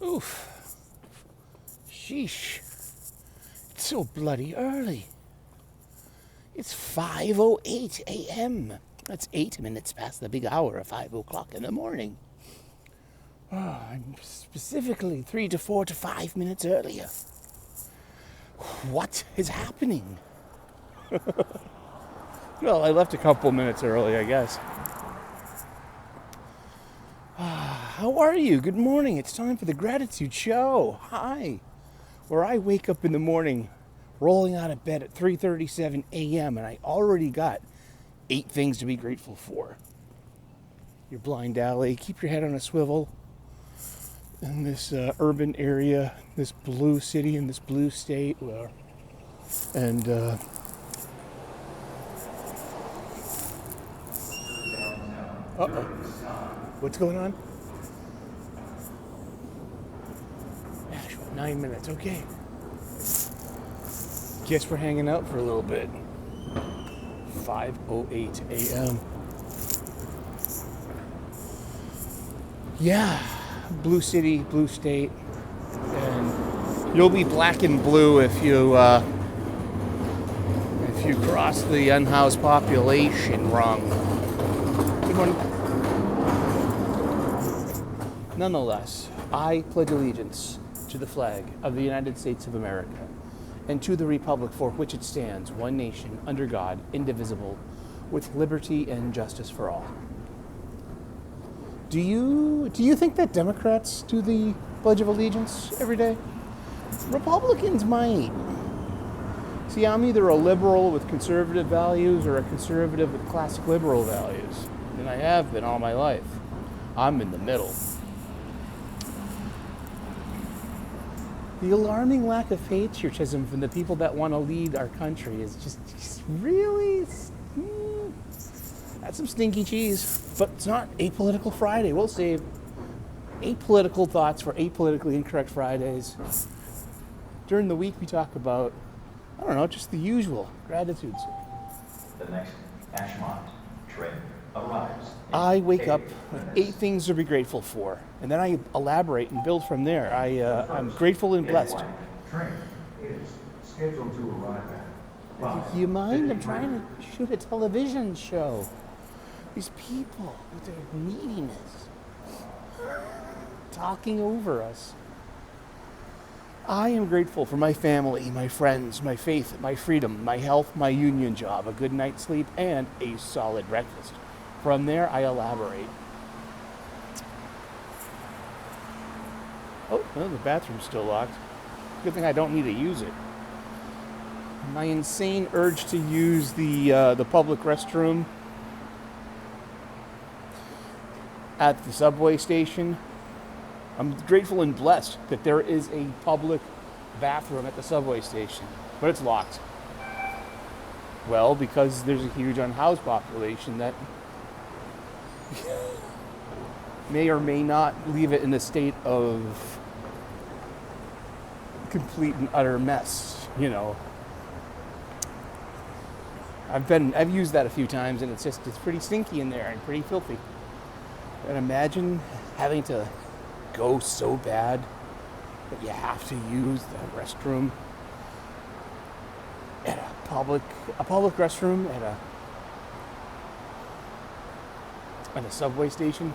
Oof. Sheesh. It's so bloody early. It's 5:08 a.m. That's 8 minutes past the big hour of 5 o'clock in the morning. I'm specifically 3 to 4 to 5 minutes earlier. What is happening? Well, I left a couple minutes early, I guess. How are you? Good morning. It's time for the Gratitude Show. Hi. Where I wake up in the morning, rolling out of bed at 3:37 a.m. and I already got 8 things to be grateful for. Your blind alley. Keep your head on a swivel. In this urban area, this blue city, in this blue state, and uh-oh. What's going on? 9 minutes, okay. Guess we're hanging out for a little bit. 5:08 a.m. Yeah, blue city, blue state, and you'll be black and blue if you cross the unhoused population wrong. Good morning. Nonetheless, I pledge allegiance to the flag of the United States of America and to the republic for which it stands, one nation, under God, indivisible, with liberty and justice for all. Do you think that Democrats do the Pledge of Allegiance every day? Republicans might. See, I'm either a liberal with conservative values or a conservative with classic liberal values, and I have been all my life. I'm in the middle. The alarming lack of patriotism from the people that want to lead our country is just really... That's some stinky cheese. But it's not Apolitical Friday. We'll save apolitical thoughts for apolitically incorrect Fridays. During the week we talk about, I don't know, just the usual gratitudes. The next Ashmont train arrives. I wake up with 8 things to be grateful for, and then I elaborate and build from there. I'm grateful and blessed. Train is scheduled to arrive at. You mind? I'm trying to shoot a television show. These people with their neediness talking over us. I am grateful for my family, my friends, my faith, my freedom, my health, my union job, a good night's sleep, and a solid breakfast. From there, I elaborate. Oh, no, the bathroom's still locked. Good thing I don't need to use it. My insane urge to use the public restroom at the subway station. I'm grateful and blessed that there is a public bathroom at the subway station, but it's locked. Well, because there's a huge unhoused population that may or may not leave it in a state of complete and utter mess, you know. I've used that a few times, and it's pretty stinky in there and pretty filthy. And imagine having to go so bad that you have to use the restroom at a public restroom at a subway station.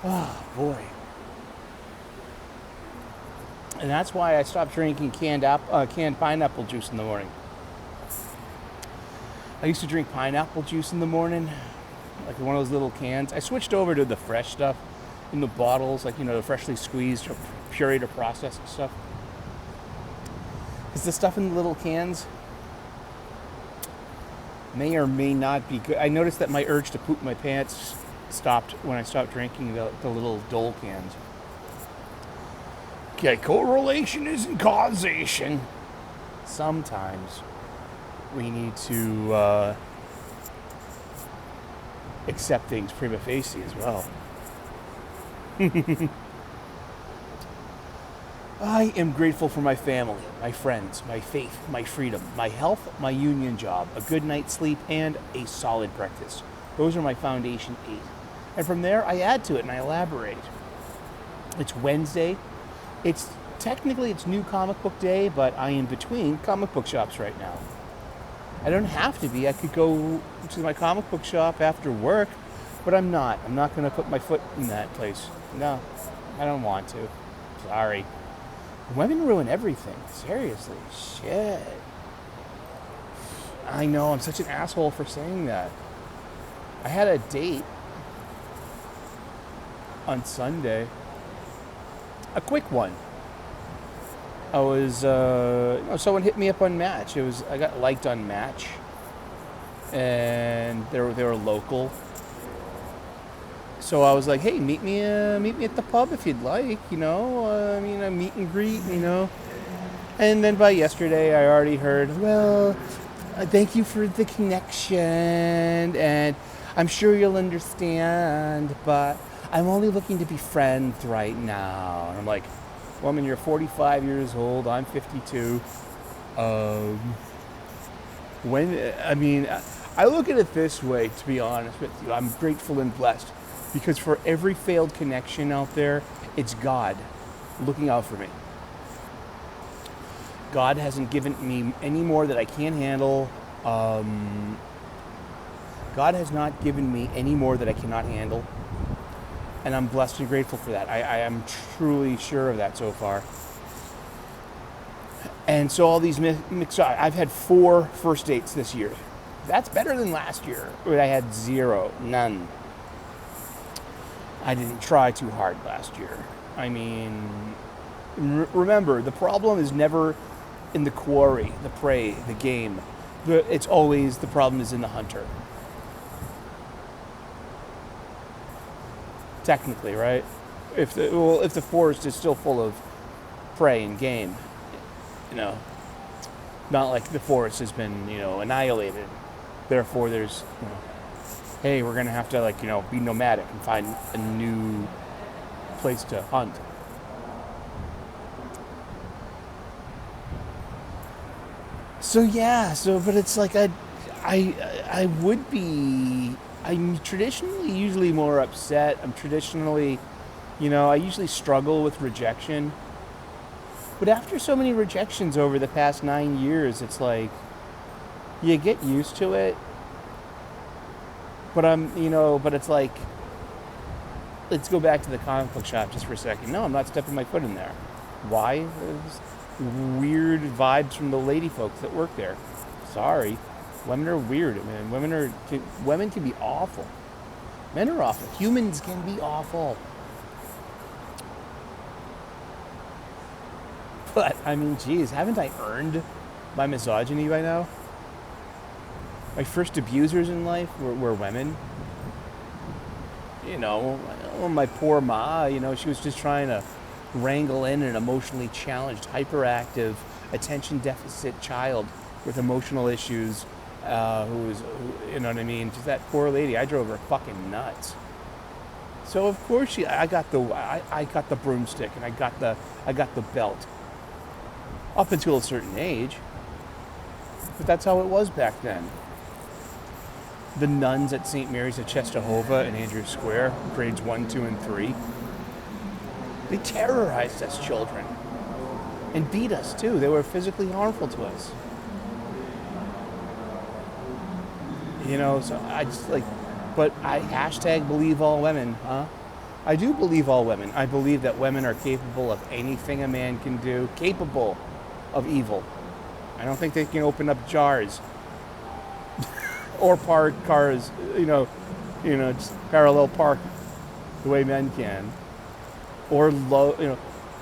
Oh boy. And that's why I stopped drinking canned pineapple juice in the morning. I used to drink pineapple juice in the morning, like one of those little cans. I switched over to the fresh stuff in the bottles, like, you know, the freshly squeezed, pureed or processed stuff. Because the stuff in the little cans may or may not be good. I noticed that my urge to poop my pants stopped when I stopped drinking the little Dole cans. Okay, correlation isn't causation. Sometimes we need to accept things prima facie as well. I am grateful for my family, my friends, my faith, my freedom, my health, my union job, a good night's sleep, and a solid breakfast. Those are my foundation 8. And from there, I add to it and I elaborate. It's Wednesday. It's technically it's New Comic Book Day, but I am between comic book shops right now. I don't have to be. I could go to my comic book shop after work, but I'm not. I'm not going to put my foot in that place. No, I don't want to. Sorry. Women ruin everything. Seriously. Shit. I know, I'm such an asshole for saying that. I had a date on Sunday. A quick one. I was, someone hit me up on Match. I got liked on Match, and they were local. So I was like, hey, meet me at the pub if you'd like, a meet and greet, And then by yesterday, I already heard, well, thank you for the connection, and I'm sure you'll understand, but I'm only looking to be friends right now. And I'm like, woman, you're 45 years old, I'm 52. I look at it this way, to be honest with you. I'm grateful and blessed, because for every failed connection out there, it's God looking out for me. God hasn't given me any more that I can't handle. God has not given me any more that I cannot handle. And I'm blessed and grateful for that. I am truly sure of that so far. And so all these mixed... I've had 4 first dates this year. That's better than last year, where I had 0, none. I didn't try too hard last year. Remember, the problem is never in the quarry, the prey, the game. It's always the problem is in the hunter. Technically, right? If the forest is still full of prey and game, not like the forest has been, annihilated. Therefore, there's, hey, we're gonna have to be nomadic and find a new place to hunt. But it's like I would be. I'm traditionally usually more upset. I'm traditionally, I usually struggle with rejection. But after so many rejections over the past 9 years, it's like, you get used to it. But but it's like, let's go back to the comic book shop just for a second. No, I'm not stepping my foot in there. Why? There's weird vibes from the lady folks that work there. Sorry. Women are weird, man. Women can be awful. Men are awful. Humans can be awful. But, geez, haven't I earned my misogyny by now? My first abusers in life were women. My poor ma, she was just trying to wrangle in an emotionally challenged, hyperactive, attention deficit child with emotional issues. Just that poor lady. I drove her fucking nuts. So of course I got the broomstick and I got the belt. Up until a certain age. But that's how it was back then. The nuns at St. Mary's of Czestochowa in Andrews Square, grades 1, 2, and 3, they terrorized us children. And beat us too. They were physically harmful to us. So I just but I hashtag believe all women, huh? I do believe all women. I believe that women are capable of anything a man can do, capable of evil. I don't think they can open up jars or park cars, just parallel park the way men can. Or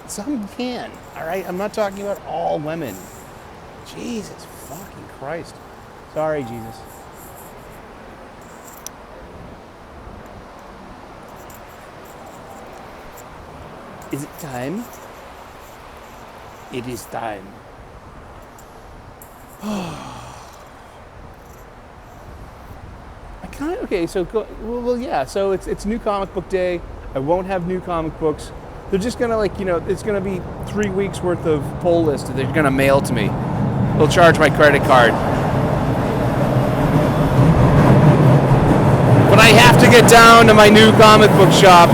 some can, all right? I'm not talking about all women. Jesus fucking Christ. Sorry, Jesus. Is it time? It is time. So it's New Comic Book Day. I won't have new comic books. They're just gonna it's gonna be 3 weeks worth of pull list that they're gonna mail to me. They'll charge my credit card. But I have to get down to my new comic book shop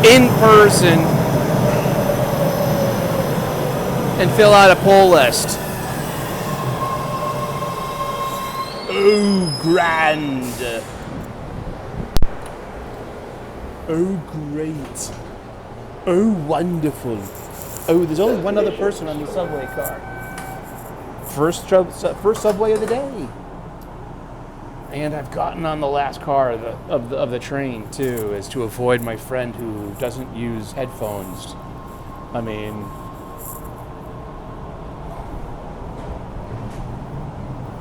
in person and fill out a poll list. Oh, grand. Oh, great. Oh, wonderful. Oh, there's only one other person on the subway car. First subway of the day. And I've gotten on the last car of the train, too, as to avoid my friend who doesn't use headphones. I mean...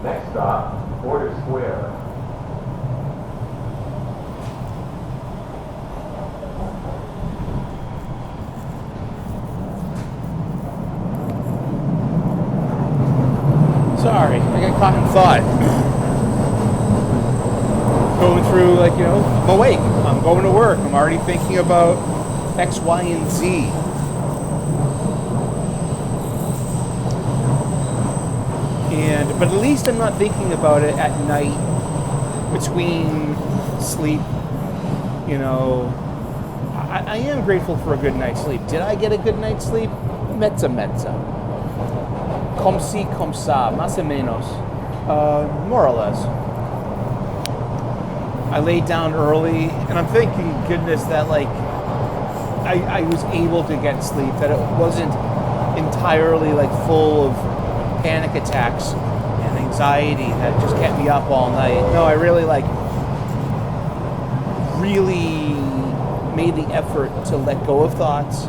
Next stop, Border Square. Sorry, I got caught in thought. Going through, like, you know, I'm awake. I'm going to work. I'm already thinking about X, Y, and Z. But at least I'm not thinking about it at night between sleep. You know, I am grateful for a good night's sleep. Did I get a good night's sleep? Mezza. Comme si, comme ça, más o menos. More or less. I laid down early, and I'm thanking goodness that, like, I was able to get sleep, that it wasn't entirely, like, full of panic attacks and anxiety that just kept me up all night. No, I really, like, really made the effort to let go of thoughts,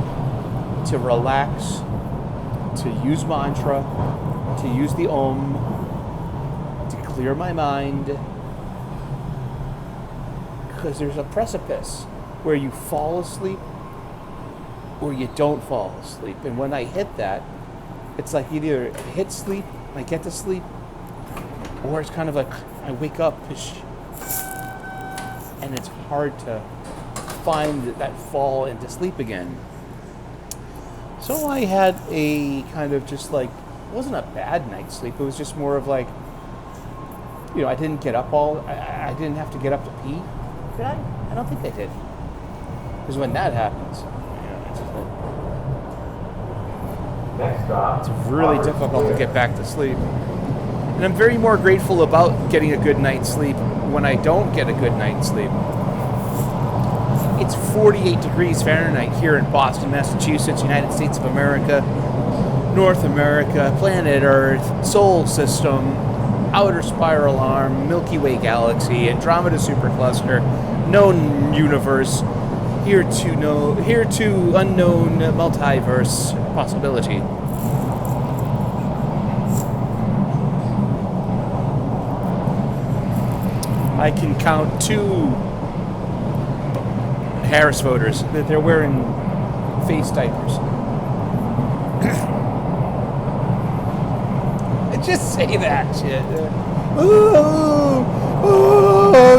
to relax, to use mantra, to use the Om, to clear my mind. Because there's a precipice where you fall asleep or you don't fall asleep. And when I hit that, it's like either hit sleep, I get to sleep, or it's kind of like I wake up and it's hard to find that fall into sleep again. So I had a kind of just like, it wasn't a bad night's sleep, it was just more of like, you know, I didn't get up I didn't have to get up to pee. Did I? I don't think I did. Because when that happens, you know, it's just like, Next stop, it's really difficult to get back to sleep. And I'm very more grateful about getting a good night's sleep when I don't get a good night's sleep. It's 48 degrees Fahrenheit here in Boston, Massachusetts, United States of America, North America, planet Earth, Solar System, Outer Spiral Arm, Milky Way Galaxy, Andromeda Supercluster, known universe, here to unknown multiverse possibility. I can count 2 Harris voters that they're wearing face diapers. Just say that shit. Oh,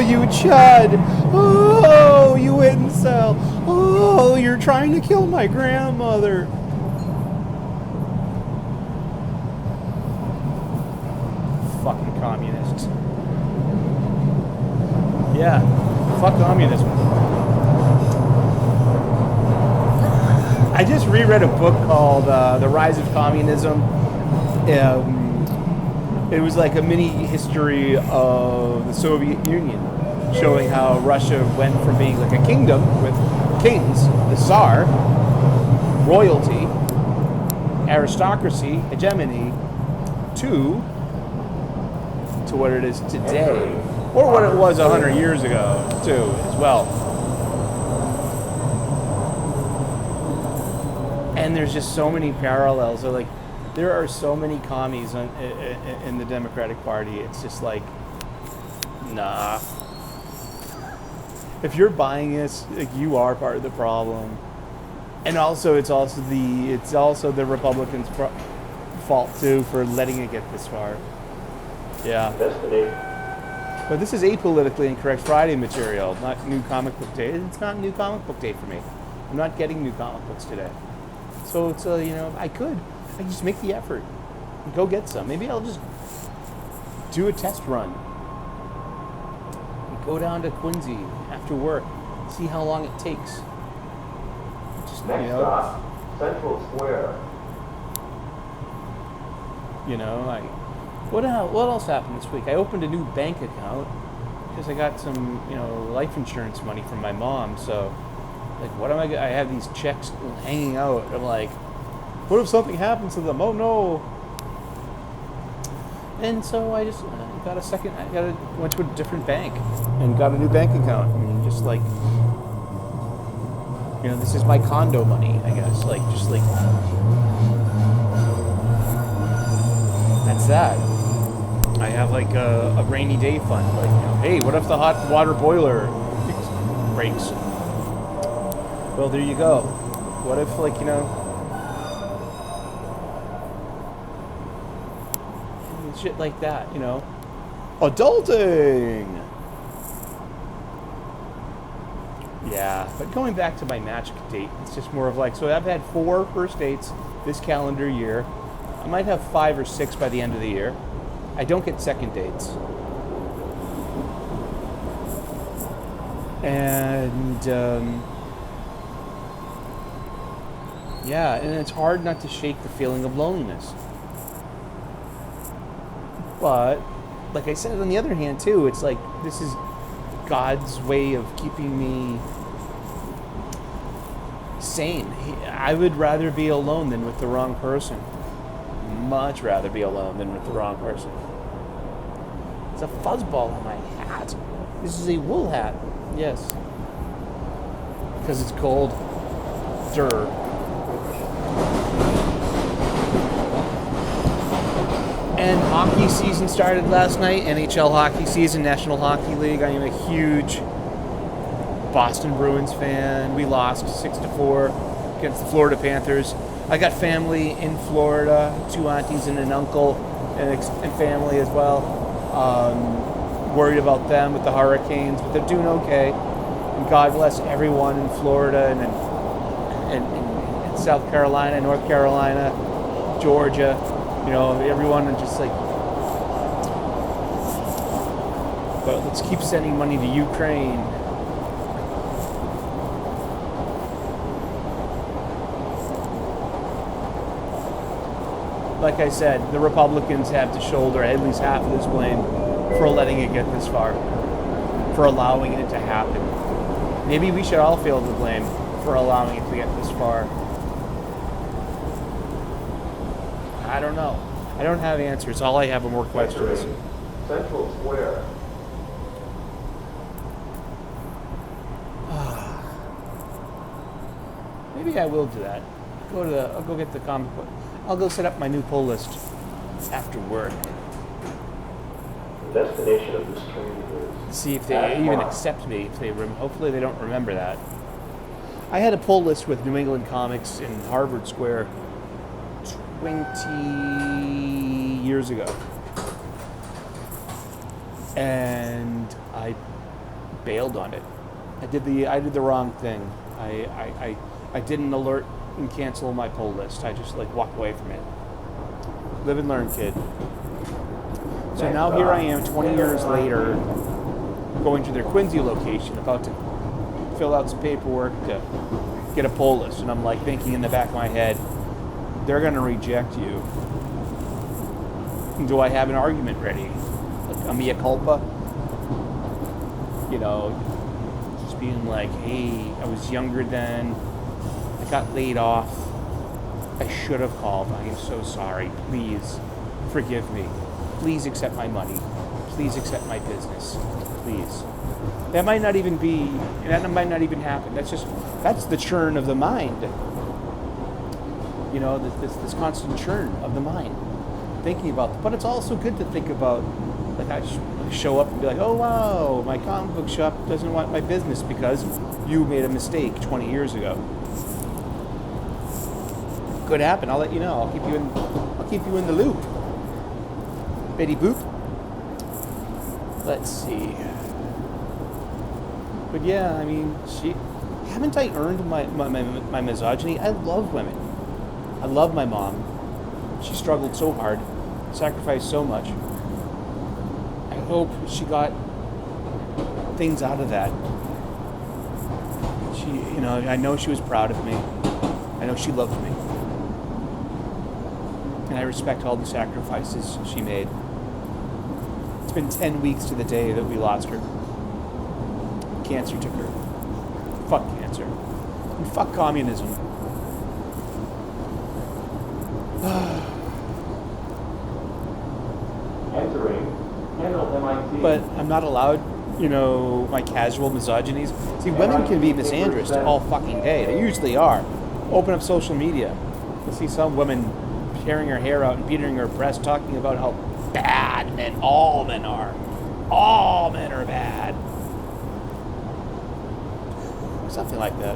you chud. Oh, you incel. Oh, you're trying to kill my grandmother. Fucking communists. Yeah, fuck communism. I just reread a book called The Rise of Communism. It was like a mini history of the Soviet Union, showing how Russia went from being like a kingdom with kings, the Tsar, royalty, aristocracy, hegemony, to what it is today, or what it was 100 years ago, too, as well. And there's just so many parallels. So, like, there are so many commies in the Democratic Party. It's just like, nah. If you're buying this, like, you are part of the problem. And also, it's also the Republicans' fault too for letting it get this far. Yeah. Destiny. But this is apolitically incorrect Friday material, not new comic book day. It's not new comic book day for me. I'm not getting new comic books today. So it's you know, I could just make the effort and go get some. Maybe I'll just do a test run. Go down to Quincy after work, see how long it takes. Just, Next you know, stop, Central Square. What else happened this week? I opened a new bank account because I got some, life insurance money from my mom. So, like, what am I have these checks hanging out. I'm like, what if something happens to them? Oh no. And so I just went to a different bank and got a new bank account. I mean, just like, this is my condo money, I guess. Like, just like, that's that. I have like a rainy day fund. Like, hey, what if the hot water boiler breaks? Well, there you go. What if, like, shit like that, Adulting! Yeah, but going back to my match date, it's just more of like, so I've had 4 first dates this calendar year. I might have 5 or 6 by the end of the year. I don't get second dates. And, yeah, and it's hard not to shake the feeling of loneliness. But, like I said, on the other hand, too, it's like, this is God's way of keeping me sane. I would rather be alone than with the wrong person. Much rather be alone than with the wrong person. It's a fuzzball on my hat. This is a wool hat. Yes. Because it's cold. Durr. And hockey season started last night. NHL hockey season, National Hockey League. I am a huge Boston Bruins fan. We lost 6-4 against the Florida Panthers. I got family in Florida, 2 aunties and an uncle, and family as well. Worried about them with the hurricanes, but they're doing okay. And God bless everyone in Florida and in South Carolina, North Carolina, Georgia. Everyone is just like, but let's keep sending money to Ukraine. Like I said, the Republicans have to shoulder at least half of this blame for letting it get this far, for allowing it to happen. Maybe we should all feel the blame for allowing it to get this far. I don't know. I don't have answers. All I have are more questions. Central Square. Maybe I will do that. I'll go get the comic book. I'll go set up my new pull list after work. The destination of this train is... See if they even accept me. Hopefully they don't remember that. I had a pull list with New England Comics in Harvard Square 20 years ago. And I bailed on it. I did the wrong thing. I didn't alert and cancel my pull list. I just walked away from it. Live and learn, kid. So now here I am 20 years later, going to their Quincy location, about to fill out some paperwork to get a pull list. And I'm thinking in the back of my head, they're going to reject you. Do I have an argument ready? A mea culpa? Just being like, hey, I was younger then. I got laid off. I should have called. I am so sorry. Please forgive me. Please accept my money. Please accept my business. Please. That might not even happen. That's the churn of the mind. This constant churn of the mind. Thinking about, but it's also good to think about, I show up and be like, oh wow, my comic book shop doesn't want my business because you made a mistake 20 years ago. Could happen. I'll let you know. I'll keep you in the loop. Betty Boop. Let's see. But yeah, I mean, haven't I earned my misogyny? I love women. I love my mom. She struggled so hard, sacrificed so much. I hope she got things out of that. I know she was proud of me. I know she loved me. and I respect all the sacrifices she made. It's been 10 weeks to the day that we lost her. Cancer took her. Fuck cancer. And fuck communism. Entering Kendall MIT. But I'm not allowed, my casual misogynies. See, women can be misandrous all fucking day. They usually are. Open up social media. You'll see some woman tearing her hair out and beating her breast, talking about how bad all men are. All men are bad. Something like that.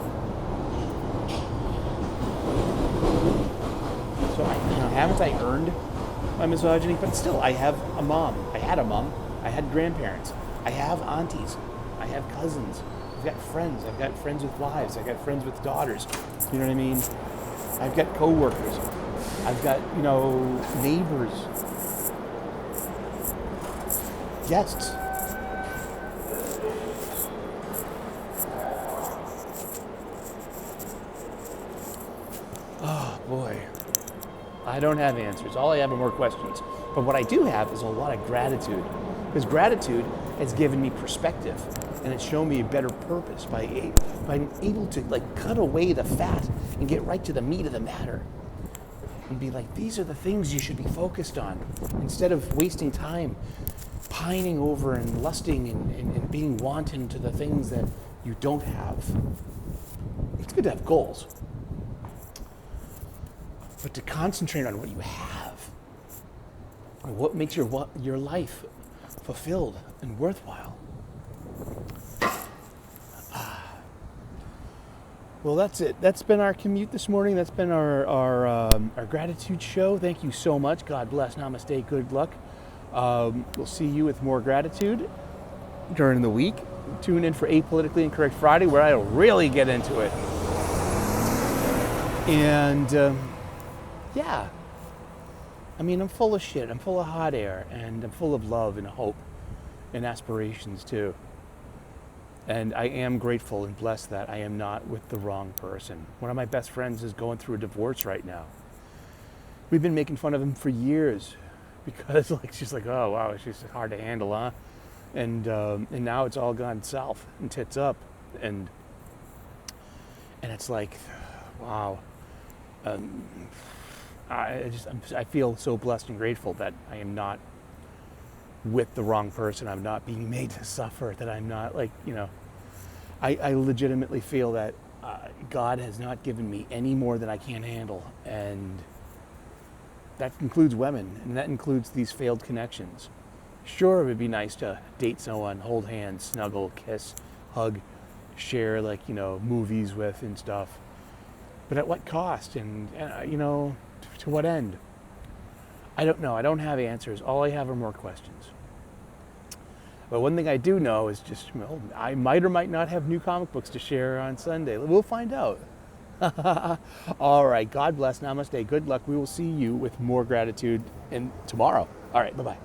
So, haven't I earned my misogyny? But still, I have a mom. I had a mom. I had grandparents. I have aunties. I have cousins. I've got friends. I've got friends with wives. I've got friends with daughters. You know what I mean? I've got coworkers. I've got, neighbors. Guests. Oh, boy. I don't have answers. All I have are more questions. But what I do have is a lot of gratitude. Because gratitude has given me perspective. And it's shown me a better purpose by being able to cut away the fat and get right to the meat of the matter. And be like, these are the things you should be focused on. Instead of wasting time pining over and lusting and being wanton to the things that you don't have. It's good to have goals. But to concentrate on what you have, and what makes your life fulfilled and worthwhile. Well, that's it. That's been our commute this morning. That's been our gratitude show. Thank you so much. God bless. Namaste. Good luck. We'll see you with more gratitude during the week. Tune in for Apolitically Incorrect Friday, where I'll really get into it. And yeah, I'm full of shit. I'm full of hot air, and I'm full of love and hope and aspirations too. And I am grateful and blessed that I am not with the wrong person. One of my best friends is going through a divorce right now. We've been making fun of him for years because she's like, oh wow, she's hard to handle, huh? And now it's all gone south and tits up, and it's like, wow. I feel so blessed and grateful that I am not with the wrong person. I'm not being made to suffer, that I'm not I legitimately feel that God has not given me any more than I can handle, and that includes women, and that includes these failed connections. Sure, it would be nice to date someone, hold hands, snuggle, kiss, hug, share movies with and stuff, but at what cost, and to what end? I don't know. I don't have answers. All I have are more questions. But one thing I do know is just, I might or might not have new comic books to share on Sunday. We'll find out. All right. God bless. Namaste. Good luck. We will see you with more gratitude tomorrow. All right. Bye-bye.